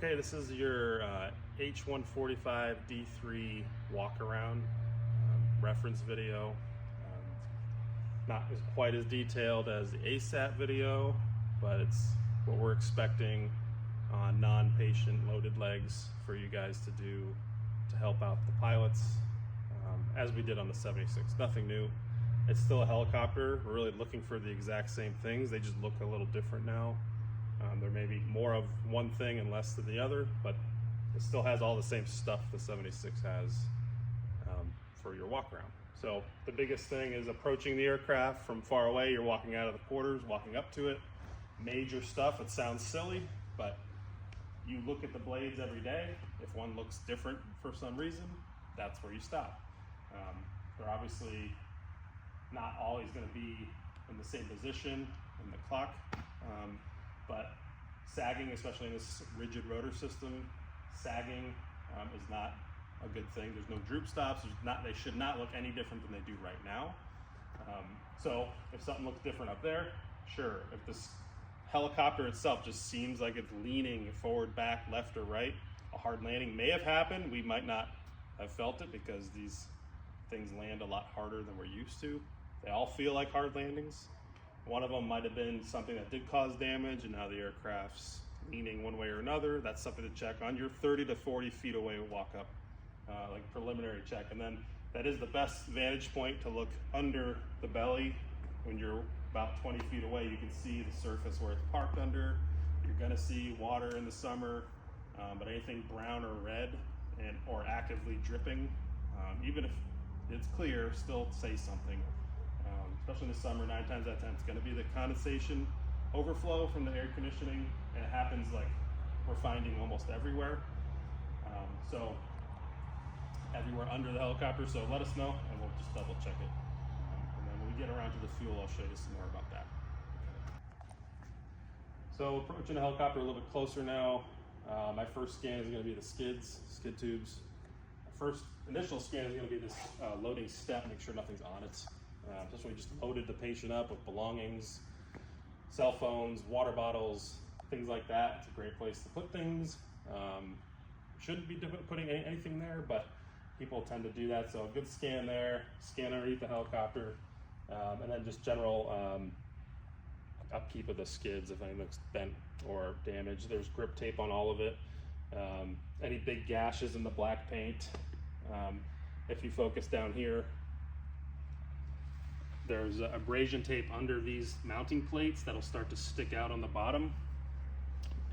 Okay, this is your H145 D3 walk around reference video. Not quite as detailed as the ASAT video, but it's what we're expecting on non-patient loaded legs for you guys to do to help out the pilots, as we did on the 76. Nothing new. It's still a helicopter. We're really looking for the exact same things. They just look a little different now. There may be more of one thing and less than the other, but it still has all the same stuff the 76 has for your walk around. So the biggest thing is approaching the aircraft from far away. You're walking out of the quarters, walking up to it. Major stuff, it sounds silly, but you look at the blades every day. If one looks different for some reason, that's where you stop. They're obviously not always going to be in the same position in the clock, but sagging, especially in this rigid rotor system, sagging is not a good thing. There's no droop stops. They should not look any different than they do right now. So if something looks different up there, sure. If this helicopter itself just seems like it's leaning forward, back, left, or right, a hard landing may have happened. We might not have felt it because these things land a lot harder than we're used to. They all feel like hard landings. One of them might have been something that did cause damage, and now the aircraft's leaning one way or another. That's something to check on your 30 to 40 feet away walk up, like preliminary check. And then that is the best vantage point to look under the belly. When you're about 20 feet away, you can see the surface where it's parked under. You're gonna see water in the summer, but anything brown or red or actively dripping, even if it's clear, still say something. Especially in the summer, 9 times out of 10, it's going to be the condensation overflow from the air conditioning, and it happens like we're finding almost everywhere. So everywhere under the helicopter, so let us know and we'll just double check it. And then when we get around to the fuel, I'll show you some more about that. So approaching the helicopter a little bit closer now. My first scan is going to be the skid tubes. First initial scan is going to be this loading step, make sure nothing's on it. Especially we just loaded the patient up with belongings, cell phones, water bottles, things like that. It's a great place to put things. Shouldn't be putting anything there, but people tend to do that. So a good scan there, scan underneath the helicopter, and then just general upkeep of the skids if anything looks bent or damaged. There's grip tape on all of it. Any big gashes in the black paint. If you focus down here, there's abrasion tape under these mounting plates that'll start to stick out on the bottom.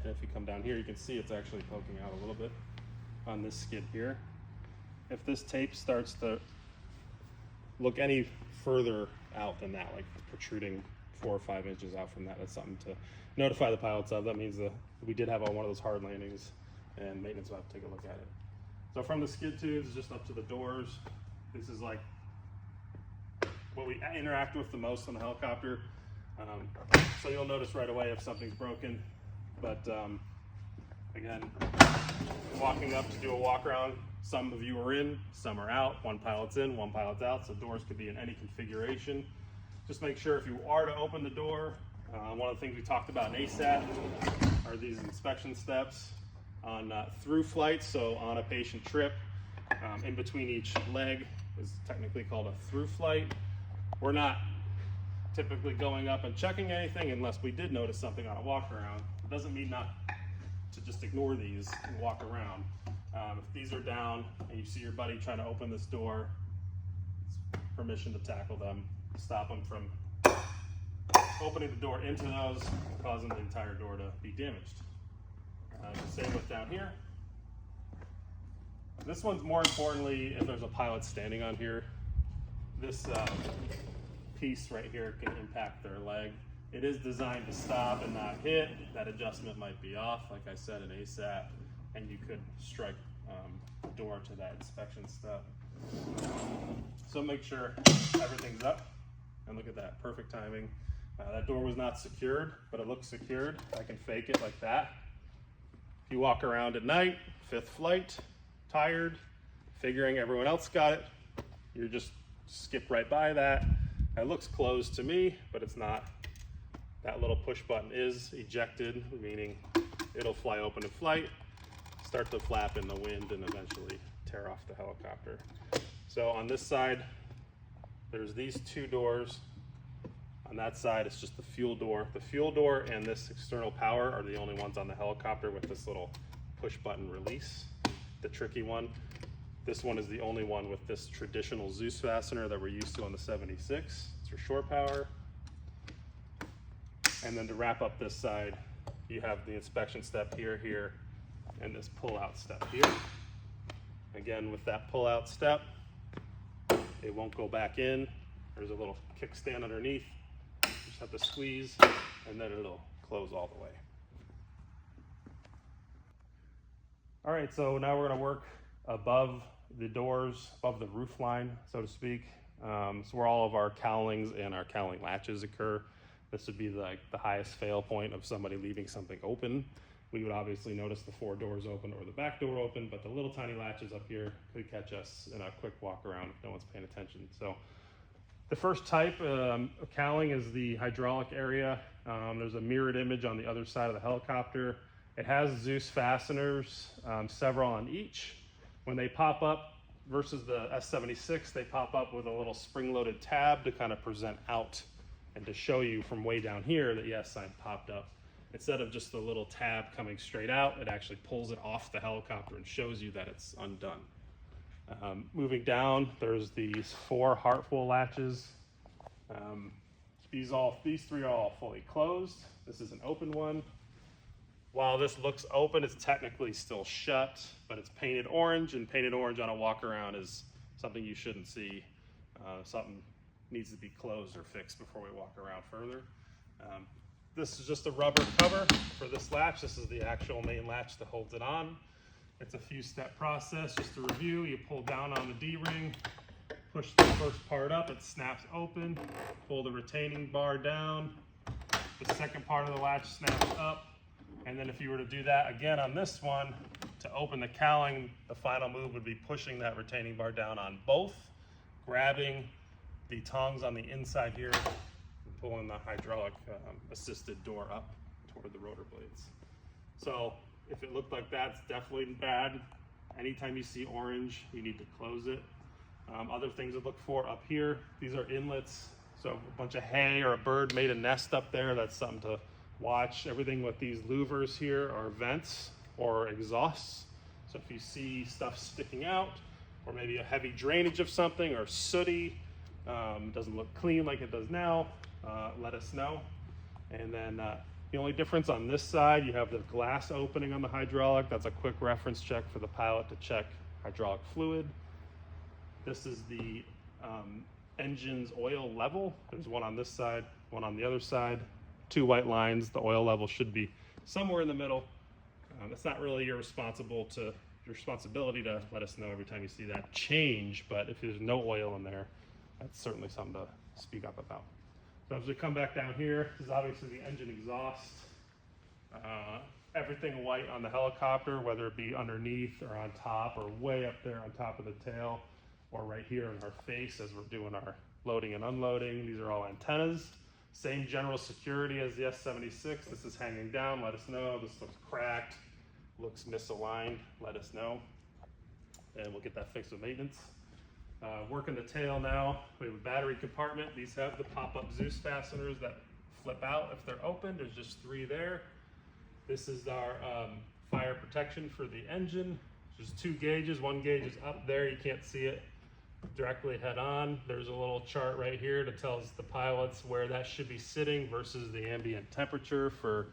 And if you come down here, you can see it's actually poking out a little bit on this skid here. If this tape starts to look any further out than that, like protruding 4 or 5 inches out from that, that's something to notify the pilots of. That means that we did have on one of those hard landings and maintenance will have to take a look at it. So from the skid tubes just up to the doors, this is like what we interact with the most on the helicopter. So you'll notice right away if something's broken. But again, walking up to do a walk around, some of you are in, some are out. One pilot's in, one pilot's out, so doors could be in any configuration. Just make sure if you are to open the door, one of the things we talked about in ASAT are these inspection steps on through flights. So on a patient trip, in between each leg is technically called a through flight. We're not typically going up and checking anything unless we did notice something on a walk around. It doesn't mean not to just ignore these and walk around. If these are down and you see your buddy trying to open this door, it's permission to tackle them, stop them from opening the door into those, causing the entire door to be damaged. Same with down here. This one's more importantly if there's a pilot standing on here. This piece right here can impact their leg. It is designed to stop and not hit. That adjustment might be off, like I said, in ASAT, and you could strike the door to that inspection step. So make sure everything's up, and look at that, perfect timing. That door was not secured, but it looks secured. I can fake it like that. If you walk around at night, 5th flight, tired, figuring everyone else got it, you're just skip right by that. It looks closed to me, but it's not. That little push button is ejected, meaning it'll fly open in flight. start to flap in the wind and eventually tear off the helicopter. So on this side, there's these two doors. On that side, it's just the fuel door. The fuel door and this external power are the only ones on the helicopter with this little push button release, the tricky one. This one is the only one with this traditional Zeus fastener that we're used to on the 76. It's your shore power. And then to wrap up this side, you have the inspection step here, and this pull-out step here. Again, with that pull-out step, it won't go back in. There's a little kickstand underneath. You just have to squeeze, and then it'll close all the way. All right, so now we're gonna work above the doors, above the roof line, so to speak. So where all of our cowlings and our cowling latches occur. This would be like the highest fail point of somebody leaving something open. We would obviously notice the 4 doors open or the back door open, but the little tiny latches up here could catch us in a quick walk around if no one's paying attention. So the first type of cowling is the hydraulic area. There's a mirrored image on the other side of the helicopter. It has Zeus fasteners, several on each. When they pop up versus the S76, they pop up with a little spring-loaded tab to kind of present out and to show you from way down here that the S sign popped up. Instead of just the little tab coming straight out, it actually pulls it off the helicopter and shows you that it's undone. Moving down, there's these 4 Hartful latches. These 3 are all fully closed. This is an open one. While this looks open, it's technically still shut, but it's painted orange, and painted orange on a walk around is something you shouldn't see. Something needs to be closed or fixed before we walk around further. This is just a rubber cover for this latch. This is the actual main latch that holds it on. It's a few step process. Just to review, you pull down on the D-ring, push the first part up, it snaps open, pull the retaining bar down, the second part of the latch snaps up, and then if you were to do that again on this one, to open the cowling, the final move would be pushing that retaining bar down on both, grabbing the tongs on the inside here, and pulling the hydraulic assisted door up toward the rotor blades. So if it looked like that, it's definitely bad. Anytime you see orange, you need to close it. Other things to look for up here, these are inlets. So a bunch of hay or a bird made a nest up there, that's something to watch. Everything with these louvers here are vents or exhausts. So if you see stuff sticking out, or maybe a heavy drainage of something, or sooty, doesn't look clean like it does now, let us know. And then the only difference on this side, you have the glass opening on the hydraulic. That's a quick reference check for the pilot to check hydraulic fluid. This is the engine's oil level. There's one on this side, one on the other side. 2 white lines. The oil level should be somewhere in the middle. It's not really your responsibility to let us know every time you see that change, but if there's no oil in there, that's certainly something to speak up about. So as we come back down here, this is obviously the engine exhaust. Everything white on the helicopter, whether it be underneath or on top or way up there on top of the tail, or right here in our face as we're doing our loading and unloading. These are all antennas. Same general security as the S76. This is hanging down, let us know. This looks cracked, looks misaligned, let us know. And we'll get that fixed with maintenance. Working the tail now, we have a battery compartment. These have the pop-up Zeus fasteners that flip out if they're open. There's just 3 there. This is our fire protection for the engine. There's 2 gauges. 1 gauge is up there, you can't see it directly head on. There's a little chart right here that tells the pilots where that should be sitting versus the ambient temperature for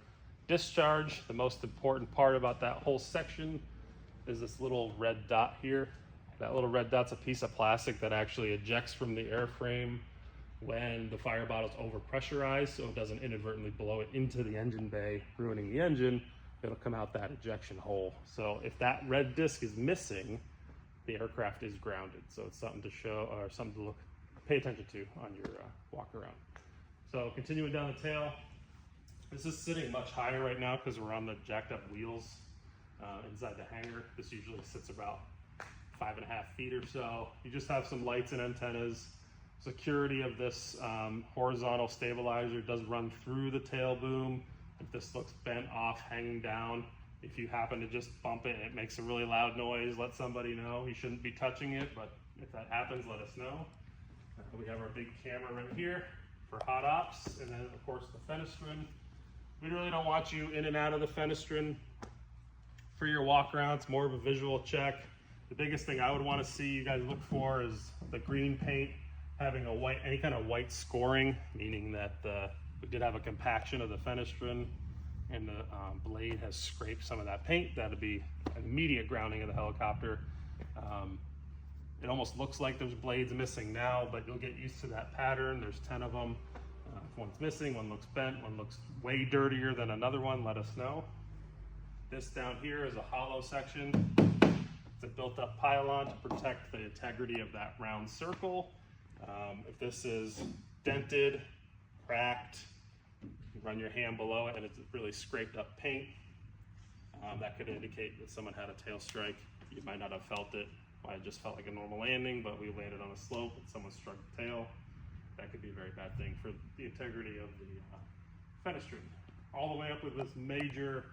discharge. The most important part about that whole section is this little red dot here. That little red dot's a piece of plastic that actually ejects from the airframe when the fire bottle's overpressurized, so it doesn't inadvertently blow it into the engine bay, ruining the engine. It'll come out that ejection hole. So if that red disc is missing, the aircraft is grounded. So it's something to show, or something to pay attention to on your walk around. So continuing down the tail, this is sitting much higher right now because we're on the jacked up wheels inside the hangar. This usually sits about 5.5 feet or so. You just have some lights and antennas. Security of this horizontal stabilizer does run through the tail boom. If this looks bent off, hanging down, If you happen to just bump it, it makes a really loud noise, let somebody know. You shouldn't be touching it, but if that happens, let us know. We have our big camera right here for hot ops, and then of course the fenestration. We really don't want you in and out of the fenestration for your walk around. It's more of a visual check. The biggest thing I would want to see you guys look for is the green paint having a white, any kind of white scoring, meaning that we did have a compaction of the fenestration and the blade has scraped some of that paint. That'd be an immediate grounding of the helicopter. It almost looks like there's blades missing now, but you'll get used to that pattern. There's 10 of them. If one's missing, one looks bent, one looks way dirtier than another one, let us know. This down here is a hollow section. It's a built up pylon to protect the integrity of that round circle. If this is dented, cracked, you run your hand below it and it's really scraped up paint, that could indicate that someone had a tail strike. You might not have felt it. Might have just felt like a normal landing, but we landed on a slope and someone struck the tail. That could be a very bad thing for the integrity of the fenestration. All the way up with this major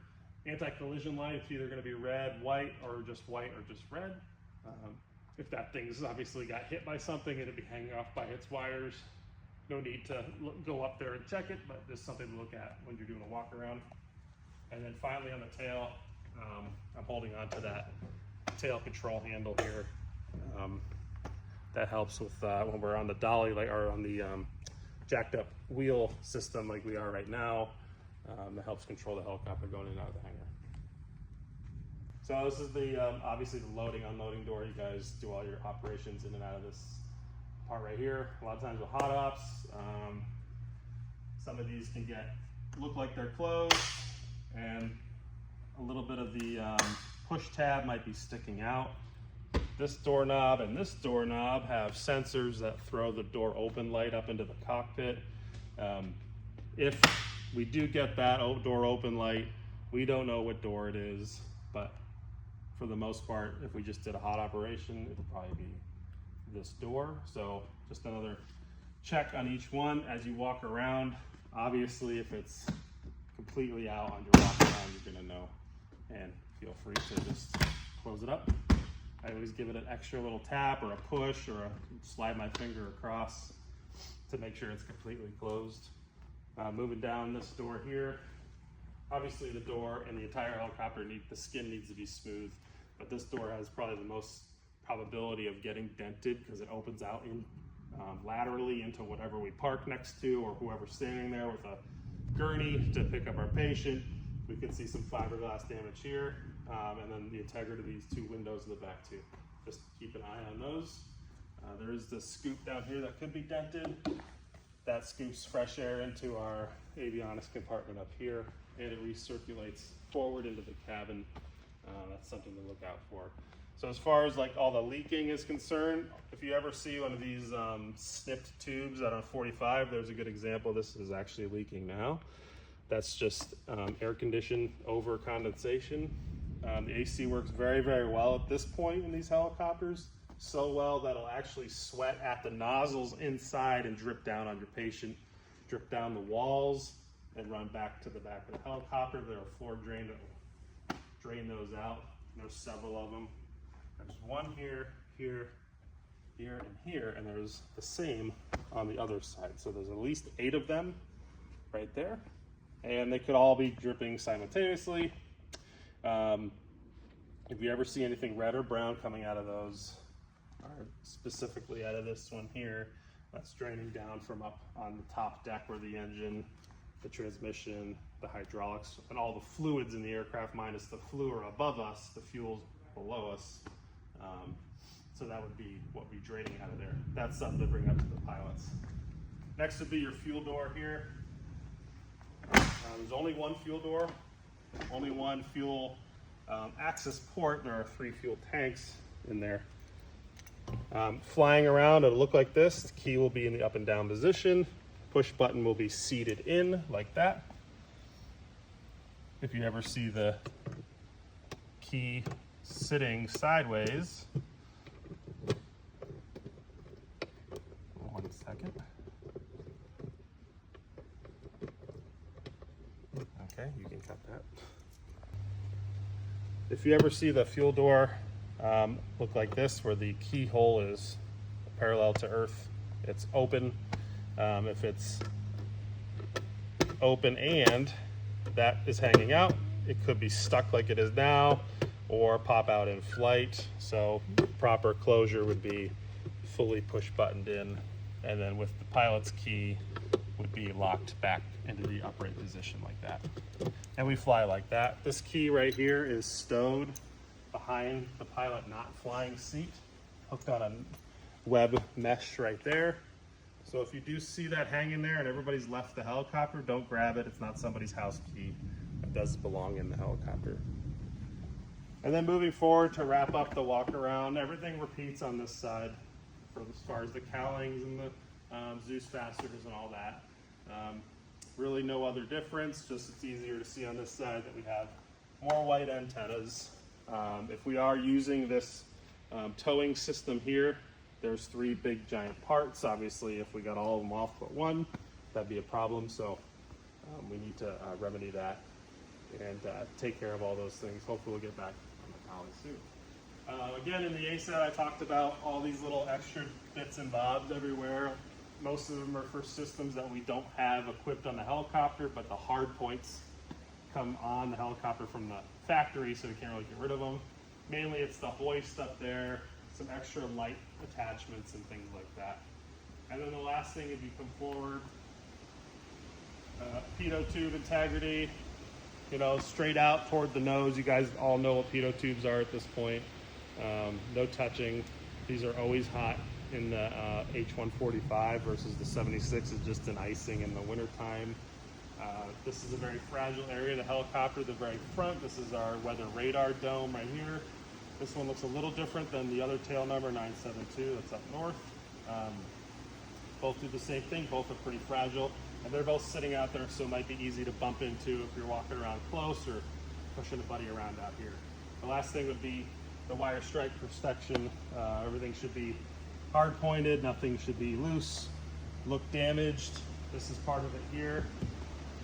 anti-collision light. It's either going to be red, white, or just red. If that thing's obviously got hit by something, it'd be hanging off by its wires. No need to go up there and check it, but just something to look at when you're doing a walk around. And then finally on the tail, I'm holding on to that tail control handle here. That helps with when we're on the dolly, or on the jacked up wheel system like we are right now. That helps control the helicopter going in and out of the hangar. So this is the obviously the loading, unloading door. You guys do all your operations in and out of this part right here. A lot of times with hot ops, some of these can look like they're closed, and a little bit of the push tab might be sticking out. This doorknob and this doorknob have sensors that throw the door open light up into the cockpit. If we do get that door open light, we don't know what door it is, but for the most part, if we just did a hot operation, it'll probably be this door. So just another check on each one as you walk around. Obviously, if it's completely out on your walk around, you're gonna know, and feel free to just close it up. I always give it an extra little tap or a push or slide my finger across to make sure it's completely closed. Moving down this door here, obviously the door and the entire helicopter, the skin needs to be smooth, but this door has probably the most probability of getting dented because it opens out laterally into whatever we park next to or whoever's standing there with a gurney to pick up our patient. We can see some fiberglass damage here, and then the integrity of these two windows in the back too. Just keep an eye on those. There is this scoop down here that could be dented. That scoops fresh air into our avionics compartment up here, and it recirculates forward into the cabin. That's something to look out for. So as far as like all the leaking is concerned, if you ever see one of these snipped tubes out on 45, there's a good example. This is actually leaking now. That's just air conditioned over condensation. The AC works very, very well at this point in these helicopters. So well that it'll actually sweat at the nozzles inside and drip down on your patient, drip down the walls, and run back to the back of the helicopter. There are floor drain that will drain those out. And there's several of them. There's one here, here, here, and here, and there's the same on the other side. So there's at least 8 of them right there, and they could all be dripping simultaneously. If you ever see anything red or brown coming out of those, or specifically out of this one here, that's draining down from up on the top deck where the engine, the transmission, the hydraulics, and all the fluids in the aircraft minus the flue are above us, the fuel's below us. So that would be what would be draining out of there. That's something to bring up to the pilots. Next would be your fuel door here. There's only one fuel door, only one fuel access port. There are 3 fuel tanks in there. Flying around, it'll look like this. The key will be in the up and down position. Push button will be seated in like that. If you ever see the key sitting sideways, one second. Okay, you can cut that. If you ever see the fuel door look like this, where the keyhole is parallel to earth, it's open. If it's open and that is hanging out, it could be stuck like it is now or pop out in flight. So proper closure would be fully push buttoned in, and then with the pilot's key would be locked back into the upright position like that. And we fly like that. This key right here is stowed behind the pilot not flying seat, hooked on a web mesh right there. So if you do see that hanging there and everybody's left the helicopter, don't grab it. It's not somebody's house key. It does belong in the helicopter. And then moving forward to wrap up the walk around, everything repeats on this side for as far as the cowlings and the Zeus fasteners and all that. Really no other difference, just it's easier to see on this side that we have more white antennas. If we are using this towing system here, there's 3 big giant parts. Obviously, if we got all of them off but one, that'd be a problem. So we need to remedy that and take care of all those things. Hopefully we'll get back on the collie soon. Again, in the ASAT, I talked about all these little extra bits and bobs everywhere. Most of them are for systems that we don't have equipped on the helicopter, but the hard points come on the helicopter from the factory, so we can't really get rid of them. Mainly it's the hoist up there, some extra light attachments and things like that. And then the last thing, if you come forward, pitot tube integrity, you know, straight out toward the nose. You guys all know what pitot tubes are at this point. No touching. These are always hot in the H145 versus the 76 is just an icing in the wintertime. This is a very fragile area of the helicopter, the very front. This is our weather radar dome right here. This one looks a little different than the other tail number, 972, that's up north. Both do the same thing, both are pretty fragile, and they're both sitting out there, so it might be easy to bump into if you're walking around close or pushing a buddy around out here. The last thing would be the wire strike protection. Everything should be hard pointed, nothing should be loose, look damaged. This is part of it here.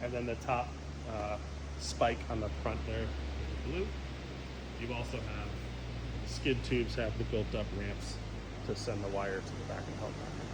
And then the top spike on the front there is blue. You also have skid tubes have the built up ramps to send the wire to the back of the helicopter.